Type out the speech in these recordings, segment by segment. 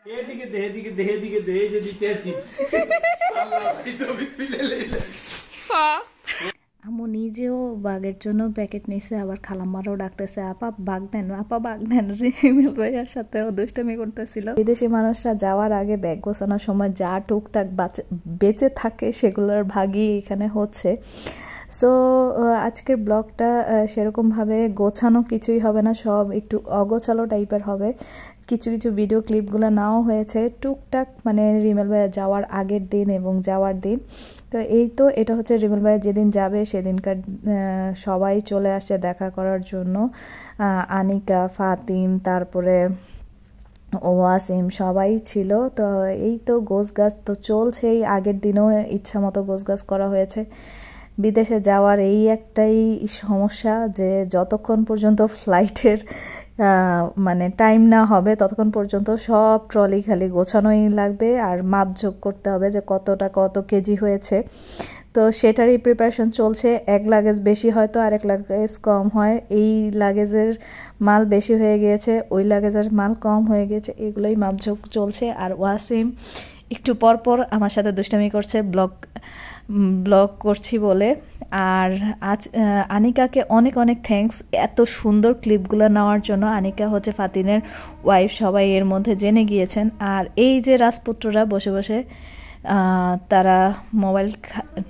এদিকে দে এদিকে দে এদিকে দে যে দিতেছি আল্লাহ ছবি তুলে লইলে আম্মু নিজেও বাঘের জন্য প্যাকেট নিছে, আবার খালাম্মারও ডাকতেছে আপা বাঘ নেন। রিমিল ভাইয়ার সাথেও দুষ্টামি করতেছিল। বিদেশি মানুষরা যাওয়ার আগে ব্যাগ গোছানোর সময় যা টুকটাক বেঁচে থাকে সেগুলোর ভাগই এখানে হচ্ছে। সো আজকের ব্লগটা সেরকমভাবে গোছানো কিছুই হবে না, সব একটু অগোছালো টাইপের হবে। কিছু কিছু ভিডিও ক্লিপগুলো নাও হয়েছে টুকটাক, মানে রিমেল ভাইয়া যাওয়ার আগের দিন এবং যাওয়ার দিন। তো এই তো এটা হচ্ছে রিমেল ভাইয়া যেদিন যাবে সেদিনকার সবাই চলে আসছে দেখা করার জন্য। আনিকা, ফাতিন, তারপরে ওয়াসিম সবাই ছিল। তো এই তো গোছগাছ তো চলছেই, আগের দিনও ইচ্ছা মতো গোছগাছ করা হয়েছে। বিদেশে যাওয়ার এই একটাই সমস্যা যে যতক্ষণ পর্যন্ত ফ্লাইটের মানে টাইম না হবে ততক্ষণ পর্যন্ত সব ট্রলি খালি গোছানোই লাগবে, আর মাপঝোঁক করতে হবে যে কতটা কত কেজি হয়েছে। তো সেটারই প্রিপারেশন চলছে। এক লাগেজ বেশি হয়তো আর এক লাগেজ কম হয়, এই লাগেজের মাল বেশি হয়ে গিয়েছে, ওই লাগেজের মাল কম হয়ে গিয়েছে, এগুলোই মাপঝোঁক চলছে। আর ওয়াসিম একটু পর আমার সাথে দুষ্টামি করছে ব্লগ করছি বলে। আর আজ আনিকাকে অনেক অনেক থ্যাঙ্কস এত সুন্দর ক্লিপগুলো নেওয়ার জন্য। আনিকা হচ্ছে ফাতিনের ওয়াইফ, সবাই এর মধ্যে জেনে গিয়েছেন। আর এই যে রাজপুত্ররা বসে বসে তারা মোবাইল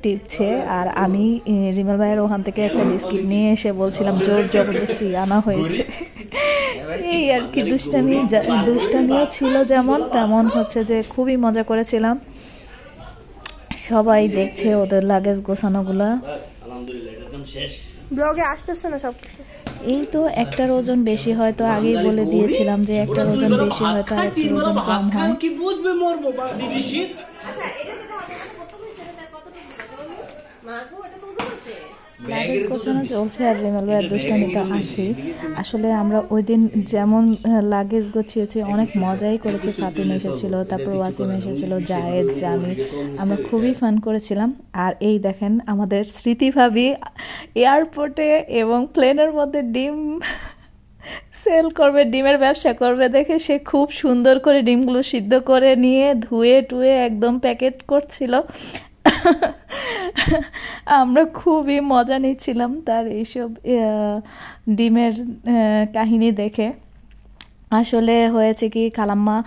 টিপছে, আর আমি রিমেল ভাইয়ের ওখান থেকে একটা বিস্কিট নিয়ে এসে বলছিলাম জোর জবরদস্তি আনা হয়েছে। এই আর কি দুষ্টামিও ছিল যেমন তেমন হচ্ছে যে খুবই মজা করেছিলাম। সবাই দেখছে ওদের লাগেজ গোছানোগুলা। ব্লগে আসতেছে না সবকিছু। এই তো একটার ওজন বেশি হয়তো আগেই বলে দিয়েছিলাম যে একটার ওজন বেশি হয়তো আর একটার ওজন কম হয়। কি বুঝবে মরবো বা বিদেশির। লাগেজ গোছানো চলছে আর রিমেল ভাইয়ের দুষ্টামি তো আছেই। আসলে আমরা ওই দিন যেমন লাগেজ গোছিয়েছি অনেক মজাই করেছি। ফাতিন এসেছিল, তারপর ওয়াসিম এসেছিল, জায়েদ, জামি, আমরা খুবই ফান করেছিলাম। আর এই দেখেন আমাদের স্মৃতি ভাবি এয়ারপোর্টে এবং প্লেনের মধ্যে ডিম সেল করবে, ডিমের ব্যবসা করবে দেখে সে খুব সুন্দর করে ডিমগুলো সিদ্ধ করে নিয়ে ধুয়ে টুয়ে একদম প্যাকেট করছিল। আমরা খুবই মজা নিচ্ছিলাম তার এইসব ডিমের কাহিনী দেখে। আসলে হয়েছে কি, খালাম্মা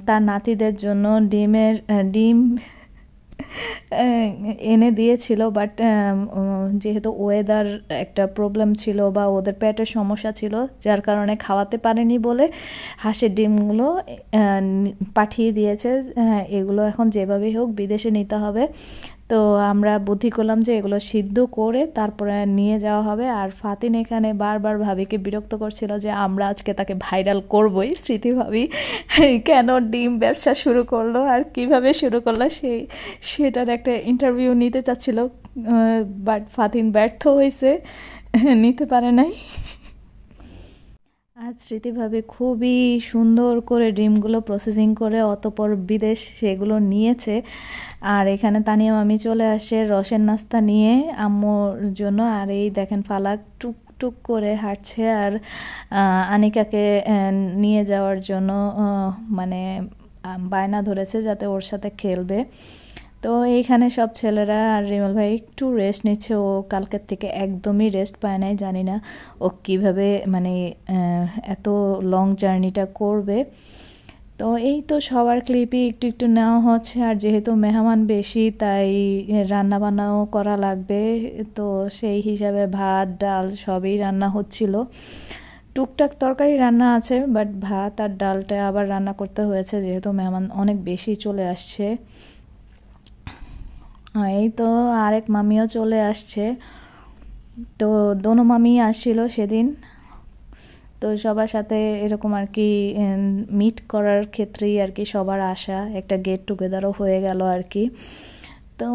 তার নাতিদের জন্য ডিম এনে দিয়েছিল, বাট যেহেতু ওয়েদার একটা প্রবলেম ছিল বা ওদের পেটের সমস্যা ছিল যার কারণে খাওয়াতে পারেনি বলে হাঁসের ডিমগুলো পাঠিয়ে দিয়েছে। এগুলো এখন যেভাবেই হোক বিদেশে নিতে হবে। তো আমরা বুদ্ধি করলাম যে এগুলো সিদ্ধ করে তারপরে নিয়ে যাওয়া হবে। আর ফাতিন এখানে বারবার ভাবিকে বিরক্ত করছিল যে আমরা আজকে তাকে ভাইরাল করবই। স্মৃতি ভাবি কেন ডিম ব্যবসা শুরু করলো আর কিভাবে শুরু করলো সেটার একটা ইন্টারভিউ নিতে চাচ্ছিল, বাট ফাতিন ব্যর্থ হয়েছে, নিতে পারে নাই। আর স্মৃতিভাবে খুবই সুন্দর করে ডিমগুলো প্রসেসিং করে অতঃপর বিদেশ সেগুলো নিয়েছে। আর এখানে তানিয়া মামি চলে আসে রসের নাস্তা নিয়ে আম্মুর জন্য। আর এই দেখেন ফালাক টুক করে হাঁটছে আর আনিকাকে নিয়ে যাওয়ার জন্য মানে বায়না ধরেছে যাতে ওর সাথে খেলবে। তো এইখানে সব ছেলেরা আর রিমেল ভাই একটু রেস্ট নিচ্ছে। ও কালকের থেকে একদমই রেস্ট পায় নাই, জানি না ও কীভাবে মানে এত লং জার্নিটা করবে। তো এই তো সবার ক্লিপই একটু একটু নেওয়া হচ্ছে। আর যেহেতু মেহমান বেশি তাই রান্না বান্নাও করা লাগবে, তো সেই হিসাবে ভাত ডাল সবই রান্না হচ্ছিল। টুকটাক তরকারি রান্না আছে, বাট ভাত আর ডালটা আবার রান্না করতে হয়েছে যেহেতু মেহমান অনেক বেশি চলে আসছে। এই তো আরেক মামিও চলে আসছে। তো দোনো মামি আসছিল সেদিন। তো সবার সাথে এরকম আর কি মিট করার ক্ষেত্রেই আর কি সবার আশা, একটা গেট টুগেদারও হয়ে গেল আর কি। তো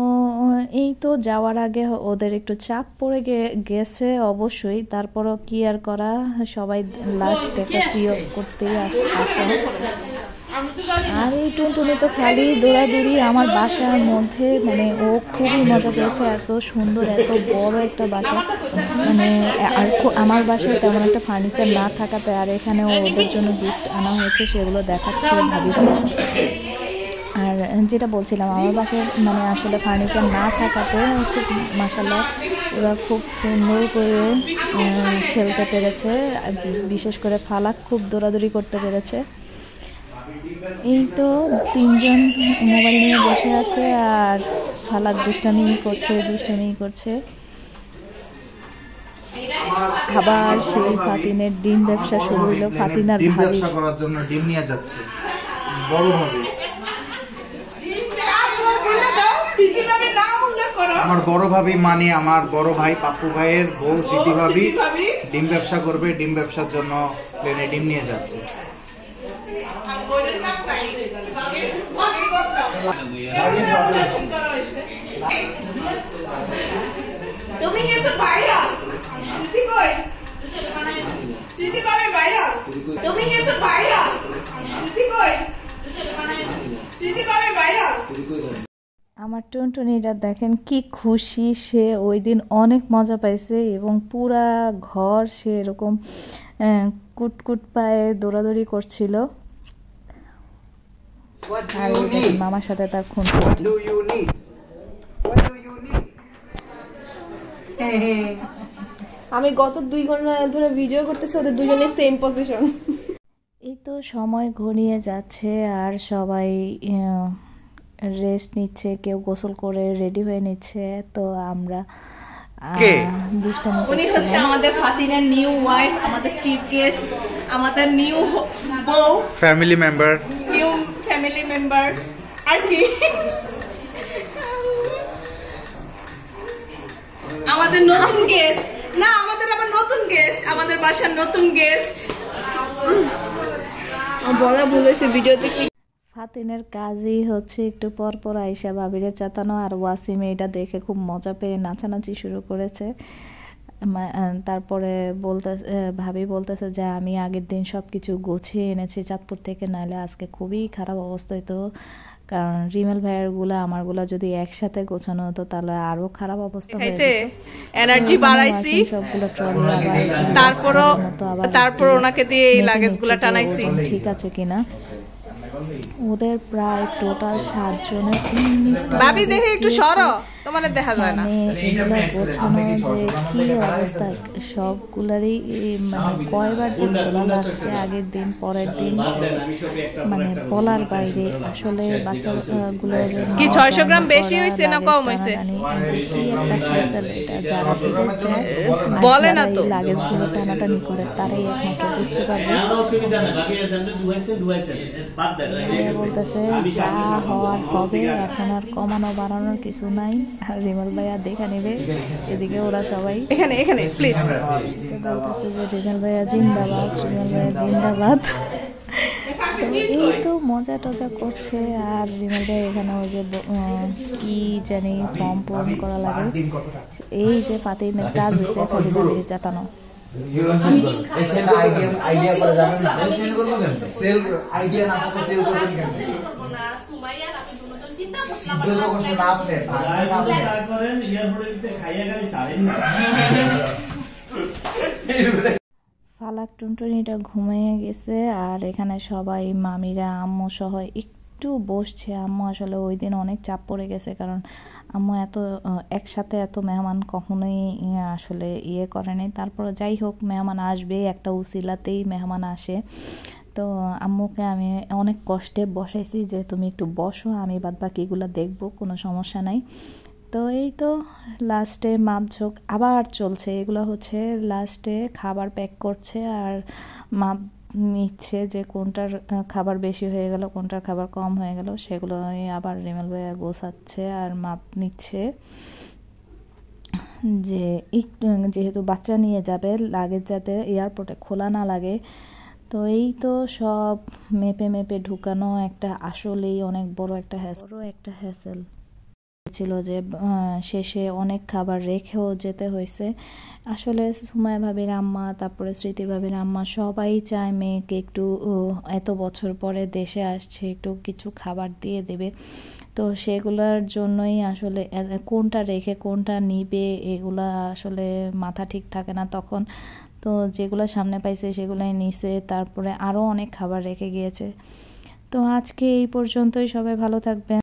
এই তো যাওয়ার আগে ওদের একটু চাপ পড়ে গেছে অবশ্যই, তারপরও কি আর করা, সবাই লাস্ট একটা সিও করতেই আসে। আর এই টুনটুনি তো খালি দৌড়াদৌড়ি আমার বাসার মধ্যে, মানে ও খুবই মজা পেয়েছে। এত সুন্দর, এত বড় একটা বাসা, মানে আর আমার বাসায় তেমন একটা ফার্নিচার না থাকাতে আর এখানে ওদের জন্য গিফট আনা হয়েছে, সেগুলো দেখাচ্ছে ভাবিকে। আর যেটা বলছিলাম, আমার বাসায় মানে আসলে ফার্নিচার না থাকাতে খুব মাশাআল্লাহ ওরা খুব সুন্দর করে খেলতে পেরেছে, বিশেষ করে ফালাক খুব দৌড়াদৌড়ি করতে পেরেছে। এই তো তিনজন মোবাইল নিয়ে বসে আছে আর ফালাক দুষ্টামি করছে। আবার সেই ফাতিনের ডিম ব্যবসা শুরু হলো। ফাতিনার ডিম ব্যবসা করার জন্য ডিম নিয়ে যাচ্ছে বড় ভাবে। আমার বড় ভাবি মানে আমার বড় ভাই পাপ্পু ভাইয়ের বউ সিটি ভাবি ডিম ব্যবসা করবে, ডিম ব্যবসার জন্য প্লেনে ডিম নিয়ে যাচ্ছে। তুমি কিন্তু বাইরা সিটি কই সিটি পাবে বাইরা তুমি কিন্তু বাইরা সিটি কই সিটি পাবে বাইরা। আমার টুনটুনিটা দেখেন কি খুশি, সে ওই দিন অনেক মজা পাইছে এবং পুরা ঘর সে এরকম কুটকুট পায়ে দৌড়াদৌড়ি করছিল। আর মামার সাথে তার খুনসুটি। আমি গত 2 ঘন্টা ধরে ভিডিও করতেছি, ওদের দুজনের সেম পজিশন। এই তো সময় ঘনিয়ে যাচ্ছে আর সবাই রেস্ট নিচ্ছে, কেউ গোসল করে রেডি হয়ে নিচ্ছে। তো আমরা দুষ্টামি উনি হচ্ছে আমাদের ফাতিনার নিউ ওয়াইফ, আমাদের চিফ গেস্ট, আমাদের নিউ বউ, ফ্যামিলি মেম্বার আর কি আমাদের নতুন গেস্ট, না আমাদের আবার নতুন গেস্ট, আমাদের বাসার নতুন গেস্ট। বলা ভুল হয়েছে ভিডিওতে। কি ফাতিনের কাজই হচ্ছে একটু পর পর আইসা ভাবিরে চেতানো, আর ওয়াসিম এটা দেখে খুব মজা পেয়ে নাচানাচি শুরু করেছে। তারপরে ভাবি বলতেছে যে আমি আগের দিন সব কিছু গুছিয়ে এনেছি চাঁদপুর থেকে, নাহলে আজকে খুবই খারাপ অবস্থা হতো। কারণ রিমেল ভাইয়ের গুলা আমার গুলা যদি একসাথে গোছানো হতো তাহলে আরো খারাপ অবস্থা হয়ে যেত। এনার্জি বাড়াইছি, সবগুলো ট্রলি তারপর ওনাকে দিয়ে এই লাগেজগুলো টানাইছি ঠিক আছে কিনা। ওদের প্রায় টোটাল 7 জনের 19টা। ভাবি দেখে একটু সরো, তোমার দেখা যায় না। এগুলো গোছানো যে কি অবস্থা, সবগুলারই মানে কয়বার যে খোলা লাগছে আগের দিন পরের দিন, মানে বলার বাইরে। আসলে বাচ্চাগুলোর কি 600 গ্রাম বেশি হইছে না কম হইছে, কি একটা ফ্যাসিলিটি যারা বিদেশে বলে না তো লাগেজগুলো টানাটানি করে তারাই একমাত্র বুঝতে পারবে। বলতেছে যা হওয়ার হবে, এখন আর কমানো বাড়ানোর কিছু নাই। আর রিমেল ভাইয়া দেখা নেবে। এদিকে ওরা সবাই এখানে প্লিজ বলতেছে যে রিমেল ভাইয়া জিন্দাবাদ, রিমেল ভাইয়া জিন্দাবাদ। এই তো মজা টজা করছে। আর রিমেল ভাই এখানে ওই যে কি জানি ফর্ম পূরণ করা লাগে, এই যে ফাতিনের কাজ হয়েছে খালি ভাবিয়ে চেতানো। ফালাক টুনটুনিটা ঘুমিয়ে গেছে আর এখানে সবাই মামিরা আম্মু সহ একটু বসছে। আম্মু আসলে ওই দিন অনেক চাপ পড়ে গেছে, কারণ আম্মু একসাথে এত মেহমান কখনোই আসলে করেনি। তারপরে যাই হোক, মেহমান আসবে, একটা উসিলাতেই মেহমান আসে। তো আম্মুকে আমি অনেক কষ্টে বসাইছি যে তুমি একটু বসো, আমি বাদ বাকিগুলো দেখবো, কোনো সমস্যা নাই। তো এই তো লাস্টে মাপঝোঁক আবার চলছে। এগুলো হচ্ছে লাস্টে খাবার প্যাক করছে আর মাপ নিচ্ছে যে কোনটার খাবার বেশি হয়ে গেল, কোনটার খাবার কম হয়ে গেল, সেগুলো আবার রিমেল ভাইয়া গোছাচ্ছে আর মাপ নিচ্ছে। যে যেহেতু বাচ্চা নিয়ে যাবে, লাগেজ যাতে এয়ারপোর্টে খোলা না লাগে। তো এই তো সব মেপে ঢুকানো একটা আসলেই অনেক বড় একটা হ্যাসেল। হয়েছিল যে শেষে অনেক খাবার রেখেও যেতে হয়েছে। আসলে সুমাইয়া ভাবির আম্মা, তারপরে স্মৃতি ভাবির আম্মা সবাই চায় মেয়েকে একটু এত বছর পরে দেশে আসছে একটু কিছু খাবার দিয়ে দেবে। তো সেগুলোর জন্যই আসলে কোনটা রেখে কোনটা নিবে এগুলা আসলে মাথা ঠিক থাকে না তখন। তো যেগুলো সামনে পাইছে সেগুলাই নিছে, তারপরে আরও অনেক খাবার রেখে গিয়েছে। তো আজকে এই পর্যন্তই, সবাই ভালো থাকবেন।